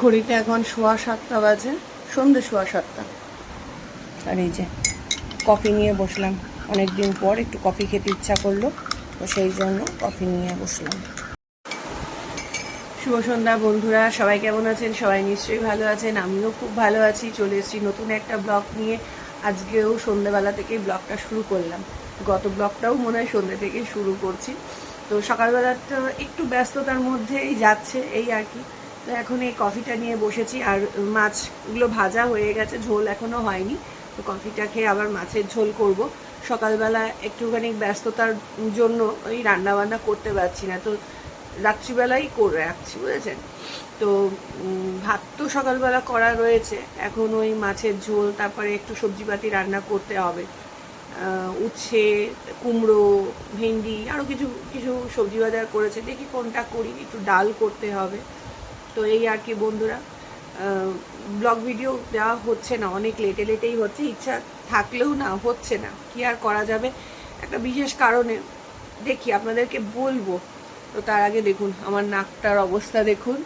ঘড়িতে এখন 7:15 বাজে, সন্ধ্যে 7:15। আর এই যে কফি নিয়ে বসলাম, অনেক দিন পর একটু কফি খেতে ইচ্ছা করলো, তো সেই জন্য কফি নিয়ে বসলাম। শুভ সন্ধ্যা বন্ধুরা, সবাই কেমন আছেন? সবাই নিশ্চয়ই ভালো আছেন, আমিও খুব ভালো আছি। চলে এসেছি নতুন একটা ব্লগ নিয়ে। আজকেও সন্ধ্যেবেলা থেকে ব্লগটা শুরু করলাম। গত ব্লগটাও মনে হয় সন্ধ্যে থেকে শুরু করছি। তো সকালবেলাটা একটু ব্যস্ততার মধ্যেই যাচ্ছে, এই আর কি। তো এখন এই কফিটা নিয়ে বসেছি, আর মাছগুলো ভাজা হয়ে গেছে, ঝোল এখনও হয়নি। তো কফিটা খেয়ে আবার মাছের ঝোল করব। সকালবেলা একটুখানি ব্যস্ততার জন্য ওই রান্নাবান্না করতে পারছি না, তো রাত্রিবেলাই করে রাখছি, বুঝেছেন? তো ভাত তো সকালবেলা করা রয়েছে, এখন ওই মাছের ঝোল, তারপরে একটু সবজিপাতি রান্না করতে হবে। উচ্ছে, কুমড়ো, ভেন্ডি, আরও কিছু কিছু সবজি বাজার করেছে, দেখি কোনটা করি। একটু ডাল করতে হবে। তো এই আর কি বন্ধুরা, ব্লগ ভিডিও দেওয়া হচ্ছে না, অনেক লেটেই হচ্ছে। ইচ্ছা থাকলেও না হচ্ছে না, কি আর করা যাবে, একটা বিশেষ কারণে। দেখি আপনাদেরকে বলবো। তো তার আগে দেখুন আমার নাকটার অবস্থা, দেখুন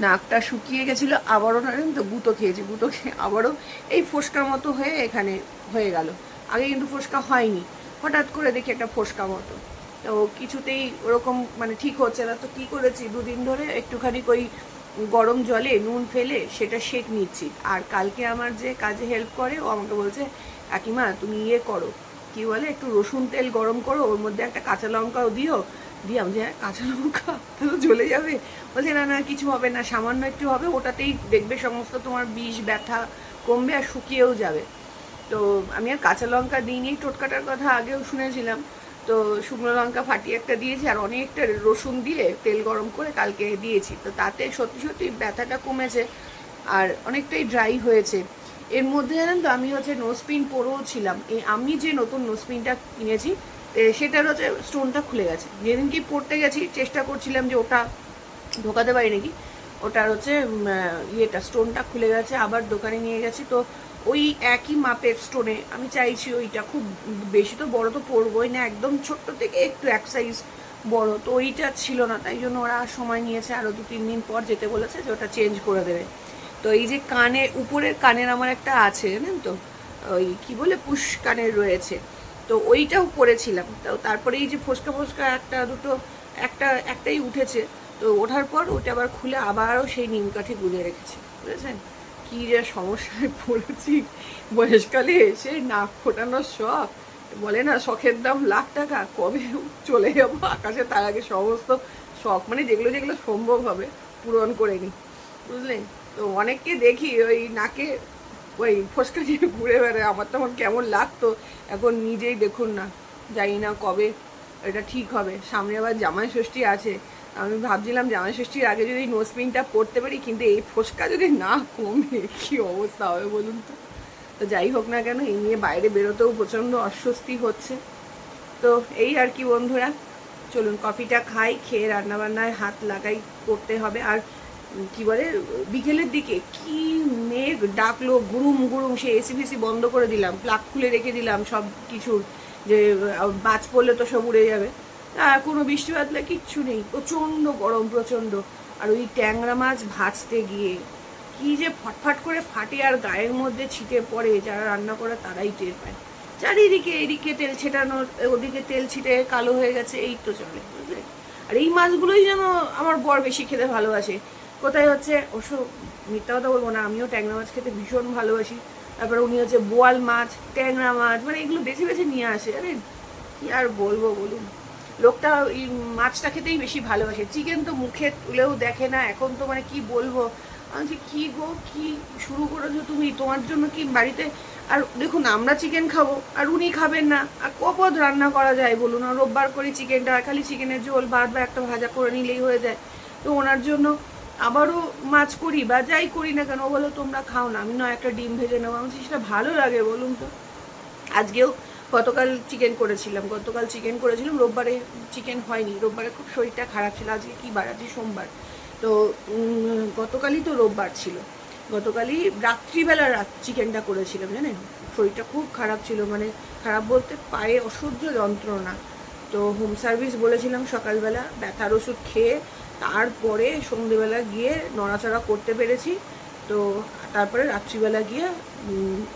নাকটা শুকিয়ে গেছিলো, আবারও না তো গুঁতো খেয়েছি, গুঁতো খেয়ে আবারও এই ফোসকার মতো হয়ে এখানে হয়ে গেল। আগে কিন্তু ফোসকা হয়নি, হঠাৎ করে দেখি একটা ফোসকা মতো। তো কিছুতেই ওরকম মানে ঠিক হচ্ছে না। তো কী করেছি, দুদিন ধরে একটুখানি ওই গরম জলে নুন ফেলে সেটা সেঁক নিচ্ছি। আর কালকে আমার যে কাজে হেল্প করে, ও আমাকে বলছে, কাকিমা তুমি ইয়ে করো, কি বলে, একটু রসুন তেল গরম করো, ওর মধ্যে একটা কাঁচা লঙ্কাও দিও। দিয়াম যে কাঁচা লঙ্কা তাহলে জ্বলে যাবে। বলছে না না, কিছু হবে না, সামান্য একটু হবে, ওটাতেই দেখবে সমস্ত তোমার বিষ ব্যথা কমবে আর শুকিয়েও যাবে। তো আমি আর কাঁচা লঙ্কা দিইনি, টোটকাটার কথা আগেও শুনেছিলাম। তো শুকনো লঙ্কা ফাটিয়ে একটা দিয়েছি, আর অনেকটা রসুন দিয়ে তেল গরম করে কালকে দিয়েছি। তো তাতে সত্যি সত্যি ব্যথাটা কমেছে, আর অনেকটাই ড্রাই হয়েছে। এর মধ্যে জানেন তো, আমি হচ্ছে নোজপিন পরেও ছিলাম। আমি যে নতুন নোজপিনটা কিনেছি, সেটার হচ্ছে স্টোনটা খুলে গেছে। যেদিন কি পড়তে গেছি, চেষ্টা করছিলাম যে ওটা ঢোকাতে পারি নাকি, ওটার হচ্ছে ইয়েটা স্টোনটা খুলে গেছে। আবার দোকানে নিয়ে গেছি, তো ওই একই মাপের স্টোনে আমি চাইছি ওইটা, খুব বেশি তো বড় তো পরবোই না, একদম ছোট্ট থেকে একটু এক সাইজ বড়, তো ওইটা ছিল না। তাই জন্য ওরা সময় নিয়েছে, আরও 2-3 দিন পর যেতে বলেছে যে ওটা চেঞ্জ করে দেবে। তো এই যে কানে, উপরের কানের আমার একটা আছে জানেন তো, ওই কি বলে পুশ কানের রয়েছে, তো ওইটাও পরেছিলাম। তো তারপরে এই যে ফোসকা ফোসকা একটা দুটো একটাই উঠেছে, তো ওঠার পর ওটা আবার খুলে আবারও সেই নিমকাঠি গুঁজে রেখেছি, বুঝেছেন? কী যে সমস্যায় পড়েছি বয়সকালে এসে, নাক ফোটানোর শখ, বলে না শখের দাম লাখ টাকা, কবে চলে যাবো আকাশে, তার আগে সমস্ত শখ মানে যেগুলো যেগুলো সম্ভব হবে পূরণ করে নিই, বুঝলেন? তো অনেককে দেখি ওই নাকে ওই ফোসকা দিয়ে ঘুরে বেড়ায়, আমার তখন কেমন লাগতো। এখন নিজেই দেখুন না, জানি না কবে এটা ঠিক হবে। সামনে আবার জামাই ষষ্ঠী আছে, আমি ভাবছিলাম জামাই ষষ্ঠীর আগে যদি নোজপিনটা পরতে পারি, কিন্তু এই ফোসকা যদি না কমে কী অবস্থা হবে বলুন তো। তো যাই হোক না কেন, এই নিয়ে বাইরে বেরোতেও প্রচণ্ড অস্বস্তি হচ্ছে। তো এই আর কি বন্ধুরা, চলুন কফিটা খাই, খেয়ে রান্নাবান্নায় হাত লাগাই, করতে হবে। আর কি বলে, বিকেলের দিকে কি মেঘ ডাকলো, গুরুম গুরুম, সে এসি ফেসি বন্ধ করে দিলাম, প্লাগ খুলে রেখে দিলাম সব কিছুর, যে বাজ পড়লে তো সব উড়ে যাবে। কোনো বৃষ্টি বাদলে কিচ্ছু নেই, প্রচণ্ড গরম, প্রচণ্ড। আর ওই ট্যাংরা মাছ ভাজতে গিয়ে কি যে ফটফট করে ফাটে আর গায়ের মধ্যে ছিটে পড়ে, যারা রান্না করে তারাই টের পায়। চারিদিকে এদিকে তেল ছেটানো, ওদিকে তেল ছিটে কালো হয়ে গেছে, এই তো চলে, বুঝলে? আর এই মাছগুলোই যেন আমার বর বেশি খেতে ভালোবাসে। কোথায় হচ্ছে ওসব মিথ্যা কথা বলবো না, আমিও ট্যাংরা মাছ খেতে ভীষণ ভালোবাসি। তারপরে উনি হচ্ছে বোয়াল মাছ, ট্যাংরা মাছ, মানে এগুলো বেছে বেছে নিয়ে আসে। আরে কি আর বলবো বলুন, লোকটা এই মাছটা খেতেই বেশি ভালোবাসে, চিকেন তো মুখে তুলেও দেখে না। এখন তো মানে কি বলবো, আমি কি গো, কি শুরু করেছো তুমি, তোমার জন্য কি বাড়িতে। আর দেখুন আমরা চিকেন খাবো আর উনি খাবেন না, আর কপদ রান্না করা যায় বলুন? আর রোববার করে চিকেনটা, খালি চিকেনের ঝোল ভাত বা একটা ভাজা করে নিলেই হয়ে যায়। তো ওনার জন্য আবারও মাছ করি বা যাই করি না কেন, বলো তোমরা খাও না, আমি নয় একটা ডিম ভেজে নেবো, আমি সেটা ভালো লাগে বলুন তো। আজকেও গতকাল চিকেন করেছিলাম, রোববারে চিকেন হয়নি, রোববারে খুব শরীরটা খারাপ ছিল। আজকে কি বার, আজকে সোমবার। তো গতকালই তো রোববার ছিল, গতকালই রাত্রিবেলা চিকেনটা করেছিলাম জানেন। শরীরটা খুব খারাপ ছিল, মানে খারাপ বলতে পায়ে অসহ্য যন্ত্রণা। তো হোম সার্ভিস বলেছিলাম সকালবেলা, ব্যথার ওষুধ খেয়ে তারপরে সন্ধ্যেবেলা গিয়ে নড়াচড়া করতে পেরেছি। তো তারপরে রাত্রিবেলা গিয়ে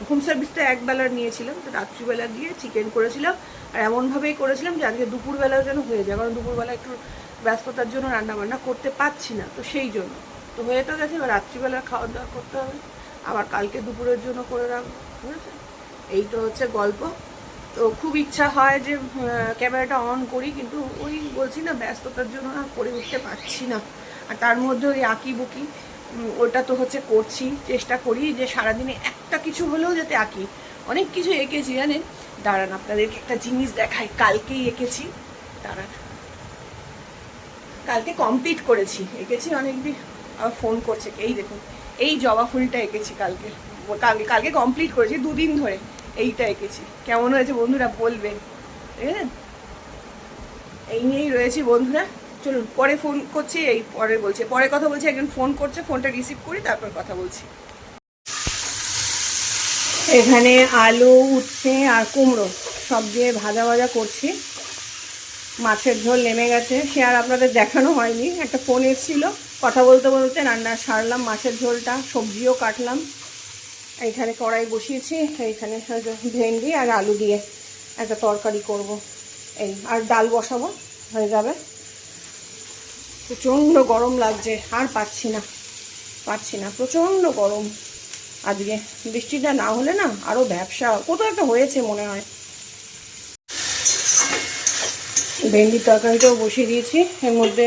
হোম সার্ভিসটা একবেলা নিয়েছিলাম, তো রাত্রিবেলা গিয়ে চিকেন করেছিলাম। আর এমনভাবেই করেছিলাম যে আজকে দুপুরবেলাও যেন হয়ে যায়, কারণ দুপুরবেলা একটু ব্যস্ততার জন্য রান্নাবান্না করতে পারছি না, তো সেই জন্য তো হয়ে তো গেছে। এবার রাত্রিবেলা খাওয়া দাওয়া করতে হবে, আবার কালকে দুপুরের জন্য করে রাখবো, বুঝেছে? এই তো হচ্ছে গল্প। তো খুব ইচ্ছা হয় যে ক্যামেরাটা অন করি, কিন্তু ওই বলছি না, ব্যস্ততার জন্য আর করে উঠতে পারছি না। আর তার মধ্যে ওই আঁকি বুকি ওটা তো হচ্ছে করছি, চেষ্টা করি যে সারাদিনে একটা কিছু হলেও যাতে আঁকি। অনেক কিছু এঁকেছি জানেন, দাঁড়ান আপনাদেরকে একটা জিনিস দেখাই। কালকেই এঁকেছি, দাঁড়ান, কালকে কমপ্লিট করেছি, এঁকেছি অনেকদিন। আবার ফোন করছে, এই দেখুন, এই জবা ফুলটা এঁকেছি কালকে, কালকে কমপ্লিট করেছি, 2 দিন ধরে এইটা এঁকেছি। কেমন হয়েছে বন্ধুরা বলবেন, বুঝলেন? এই নিয়েই রয়েছি বন্ধুরা। চলুন, পরে ফোন করছি, এই পরে বলছি, পরে কথা বলছি। একজন ফোন করছে, ফোনটা রিসিভ করি, তারপর কথা বলছি। এখানে আলু, উচ্ছে আর কুমড়ো সব দিয়ে ভাজা ভাজা করছি। মাছের ঝোল নেমে গেছে, সে আর আপনাদের দেখানো হয়নি। একটা ফোন এসেছিল, কথা বলতে বলতে রান্না সারলাম, মাছের ঝোলটা, সবজিও কাটলাম। এইখানে কড়াই বসিয়েছি, এইখানে ভেন্ডি আর আলু দিয়ে একটা তরকারি করব, এই আর ডাল বসাবো, হয়ে যাবে। প্রচণ্ড গরম লাগছে, আর পাচ্ছি না, প্রচণ্ড গরম। আজকে বৃষ্টিটা না হলে না আরও ব্যবসা কোথাও একটা হয়েছে মনে হয়। ভেন্ডির তরকারিটাও বসিয়ে দিয়েছি, এর মধ্যে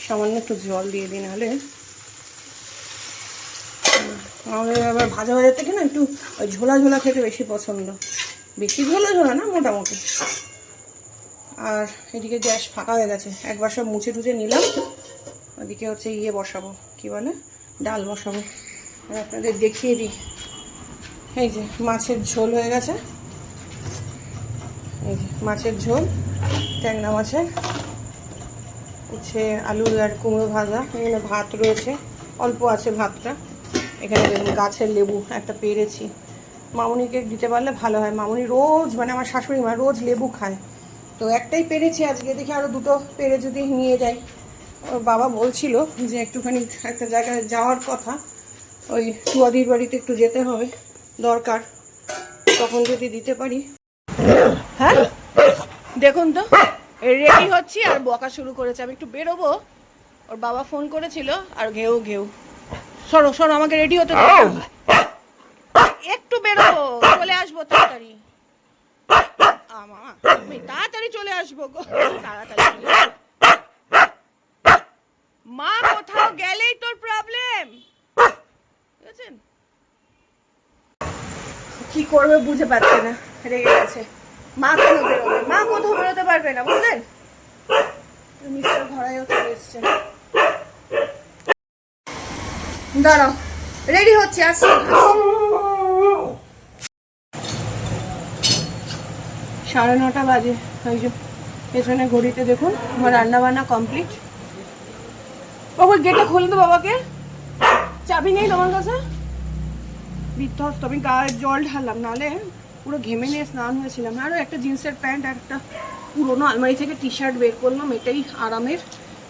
সামান্য একটু জল দিয়ে দিই, নাহলে আমাদের আবার ভাজা ভাজার থেকে না একটু ঝোলা ঝোলা খেতে বেশি পছন্দ, বেশি ঝোলা ঝোলা না, মোটামুটি। আর এদিকে গ্যাস ফাঁকা হয়ে গেছে, একবার সব মুছে টুছে নিলাম। ওদিকে হচ্ছে ইয়ে বসাবো, কি বলে, ডাল বসাবো। আর আপনাদের দেখিয়ে দিই, এই যে মাছের ঝোল হয়ে গেছে, এই যে মাছের ঝোল, ট্যাংরা মাছের, হচ্ছে আলু আর কুমড়ো ভাজা। এখানে ভাত রয়েছে, অল্প আছে ভাতটা। এখানে দেখুন গাছের লেবু একটা পেরেছি, মামুনিকে দিতে পারলে ভালো হয়। মামুনি রোজ, মানে আমার শাশুড়ি মা রোজ লেবু খায়, তো একটাই পেরেছি আজকে, দেখি আরও 2টো পেরে যদি নিয়ে যাই। ওর বাবা বলছিল যে একটুখানি একটা জায়গায় যাওয়ার কথা, ওই টুয়াদির বাড়িতে একটু যেতে হবে, দরকার, তখন যদি দিতে পারি। হ্যাঁ দেখুন তো, রেডি হচ্ছি আর বকা শুরু করেছে। আমি একটু বেরোবো, ওর বাবা ফোন করেছিল, আর ঘেউ ঘেউ, সরো সরো, আমাকে রেডি হতে দাও, একটু বেরোবো, চলে আসবো তাড়াতাড়ি। আমি তাড়াতাড়ি চলে আসবো গো, তাড়াতাড়ি। মা কোথাও গেলেই তোর প্রবলেম, বুঝেছেন? কি করবে বুঝে পাচ্ছে না, রেগে গেছে। মা কেন বেরোবে, মা কোথাও বেরোতে পারবে না, বুঝলেন? মিস্টার ঘরাইও চলে এসছে, দাঁড়াও, রেডি হচ্ছে, আসছি। 9:30 বাজে, ওই যে পেছনে ঘড়িতে দেখুন আমার রান্না বান্না কমপ্লিট। বাবা গেটটা খুলে তো, বাবাকে চাবি নেই তোমার কাছে? বিধ্বস্ত, আমি গায়ে জল ঢাললাম, নাহলে পুরো ঘেমে নিয়ে স্নান হয়েছিলাম। আরও একটা জিন্সের প্যান্ট আর একটা পুরোনো আলমারি থেকে টি শার্ট বের করলাম, এটাই আরামের,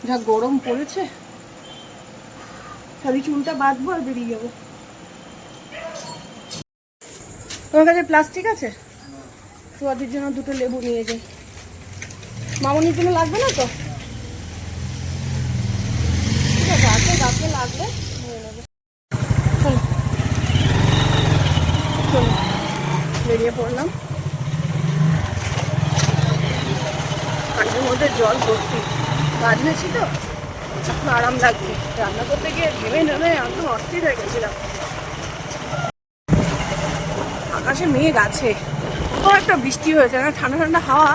যা গরম পড়েছে। খালি চুলটা বাঁধবো আর বেরিয়ে যাবো। তোমার কাছে প্লাস্টিক আছে? সুয়াদির জন্য 2টো লেবু নিয়ে যাই, মামনির জন্য লাগবে না তো? ঠিক আছে, আছে, গাছে লাগলে নিয়ে নেবে। চলো বেরিয়ে পড়লাম, পানির মধ্যে জল ভর্তি, বাঁধেছি তো একটু আরাম লাগছে। রান্না করতে গিয়ে ঘেমে নেমে একদম অস্থির হয়ে গেছিলাম। আকাশে মেঘ আছে, ও একটা বৃষ্টি হয়েছে না, ঠান্ডা ঠান্ডা হাওয়া।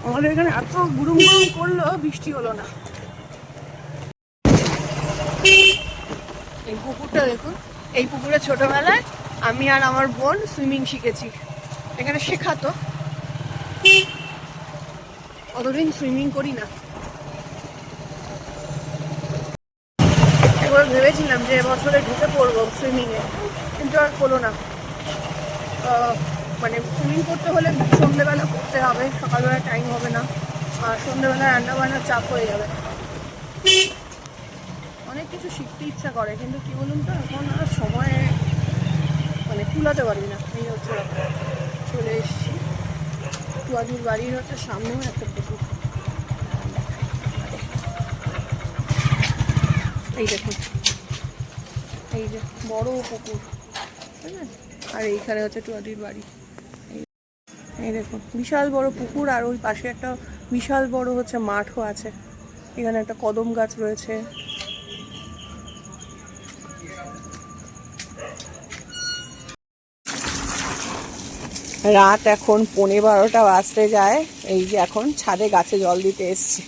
আমাদের এখানে এত গুরুম গুরুম করলো, বৃষ্টি হলো না। এই পুকুরটা দেখুন, এই পুকুরে ছোটবেলায় আমি আর আমার বোন সুইমিং শিখেছি। এখানে শেখাতো, অতদিন সুইমিং করি না। এবার ভেবেছিলাম যে এবছরে ঢুকে পড়বো সুইমিংয়ে, কিন্তু আর হলো না। মানে সুইমিং করতে হলে সন্ধ্যেবেলা করতে হবে, সকালবেলা টাইম হবে না, আর সন্ধ্যেবেলা রান্না বান্নার চাপ হয়ে যাবে। অনেক কিছু শিখতে ইচ্ছা করে, কিন্তু কি বলুন তো এখন আর সময় মানে কুলাতে পারবি না। এই হচ্ছে ব্যাপার। চলে এসেছি টুয়াদির বাড়ির হচ্ছে সামনেও একটা পুকুর। এই দেখুন, এই যে বড় পুকুর, ঠিক আছে। আর এইখানে হচ্ছে টুয়াদির বাড়ি। এই দেখুন বিশাল বড় পুকুর, আর ওই পাশে একটা বিশাল বড় হচ্ছে মাঠও আছে। এখানে একটা কদম গাছ রয়েছে। রাত এখন 11:15 বাজতে যায়। এই যে এখন ছাদে গাছে জল দিতে এসছি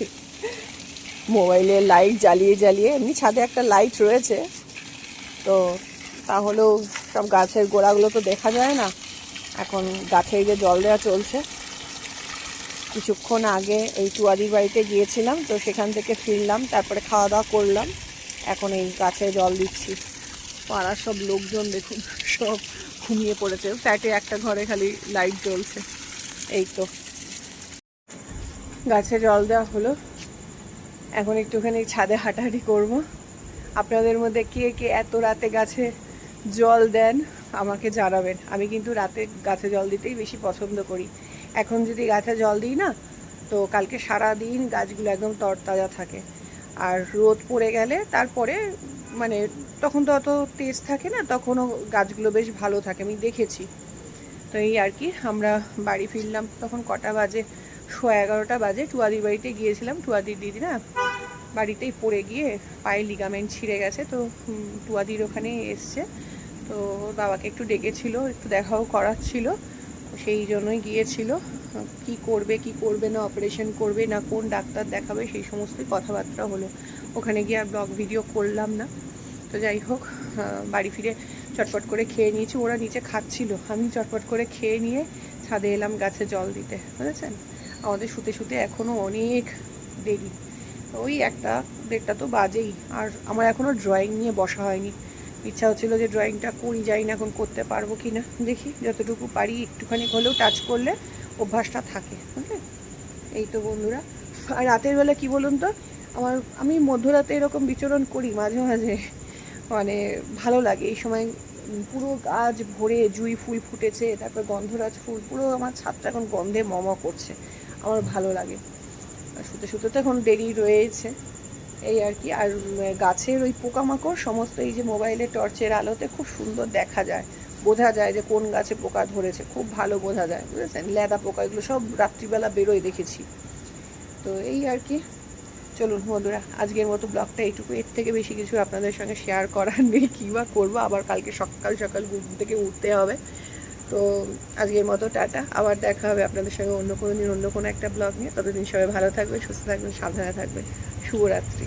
মোবাইলের লাইট জ্বালিয়ে জ্বালিয়ে। এমনি ছাদে একটা লাইট রয়েছে, তো তাহলেও সব গাছের গোড়াগুলো তো দেখা যায় না। এখন গাছে যে জল দেওয়া চলছে। কিছুক্ষণ আগে এই টুয়াদির বাড়িতে গিয়েছিলাম, তো সেখান থেকে ফিরলাম, তারপরে খাওয়া দাওয়া করলাম। এখন এই গাছে জল দিচ্ছি। পাড়ার সব লোকজন দেখুন সব ঘুমিয়ে পড়েছে। ফ্ল্যাটে একটা ঘরে খালি লাইট জ্বলছে। এই তো গাছে জল দেওয়া হলো, এখন একটুখানি ছাদে হাঁটাহাঁটি করব। আপনাদের মধ্যে কে কে এত রাতে গাছে জল দেন আমাকে জানাবেন। আমি কিন্তু রাতে গাছে জল দিতেই বেশি পছন্দ করি। এখন যদি গাছে জল দিই না, তো কালকে সারা দিন গাছগুলো একদম তরতাজা থাকে। আর রোদ পড়ে গেলে তারপরে মানে তখন তো অত তেজ থাকে না, তখনও গাছগুলো বেশ ভালো থাকে, আমি দেখেছি। তো এই আর কি, আমরা বাড়ি ফিরলাম তখন কটা বাজে, 11:15 বাজে। টুয়াদির বাড়িতে গিয়েছিলাম, টুয়াদির দিদি না বাড়িতেই পড়ে গিয়ে পায়ে লিগামেন্ট ছিঁড়ে গেছে। তো টুয়াদির ওখানে এসছে, তো বাবাকে একটু ডেকেছিল, একটু দেখাও করাচ্ছিল, সেই জন্যই গিয়েছিল। কি করবে না, অপারেশন করবে না কোন ডাক্তার দেখাবে, সেই সমস্তই কথাবার্তা হলো। ওখানে গিয়ে আর ব্লগ ভিডিও করলাম না। তো যাই হোক, বাড়ি ফিরে চটপট করে খেয়ে নিয়েছি। ওরা নিচে খাচ্ছিল, আমি চটপট করে খেয়ে নিয়ে ছাদে এলাম গাছে জল দিতে, বুঝেছেন। আমাদের শুতে শুতে এখনও অনেক দেরি, ওই 1-1:30 তো বাজেই। আর আমার এখনও ড্রয়িং নিয়ে বসা হয়নি। ইচ্ছা হচ্ছিলো যে ড্রয়িংটা করি, যাই না এখন করতে পারবো কি না, দেখি যতটুকু পারি একটুখানি হলেও টাচ করলে অভ্যাসটা থাকে, বুঝলেন। এই তো বন্ধুরা, আর রাতের বেলা কি বলুন তো, আমি মধ্যরাতে এরকম বিচরণ করি মাঝে মাঝে, মানে ভালো লাগে এই সময়। পুরো গাছ ভরে জুঁই ফুল ফুটেছে, তারপর গন্ধরাজ ফুল, পুরো আমার ছাদটা এখন গন্ধে মম করছে, আমার ভালো লাগে। শুতে শুতে তো এখন দেরি রয়েছে, এই আর কি। আর গাছের ওই পোকামাকড় সমস্ত এই যে মোবাইলের টর্চের আলোতে খুব সুন্দর দেখা যায়, বোঝা যায় যে কোন গাছে পোকা ধরেছে, খুব ভালো বোঝা যায়, বুঝেছেন। লেদা পোকা এগুলো সব রাত্রিবেলা বেরোয় দেখেছি। তো এই আর কি, চলুন বন্ধুরা, আজকের মতো ব্লগটা এইটুকু। এর থেকে বেশি কিছু আপনাদের সঙ্গে শেয়ার করার নেই। কী বা করবো, আবার কালকে সকাল সকাল ঘুম থেকে উঠতে হবে। তো আজকের মতো টাটা, আবার দেখা হবে আপনাদের সঙ্গে অন্য কোনো দিন অন্য কোনো একটা ব্লগ নিয়ে। ততদিন সবাই ভালো থাকবে, সুস্থ থাকবেন, সাবধানে থাকবেন। শুভরাত্রি।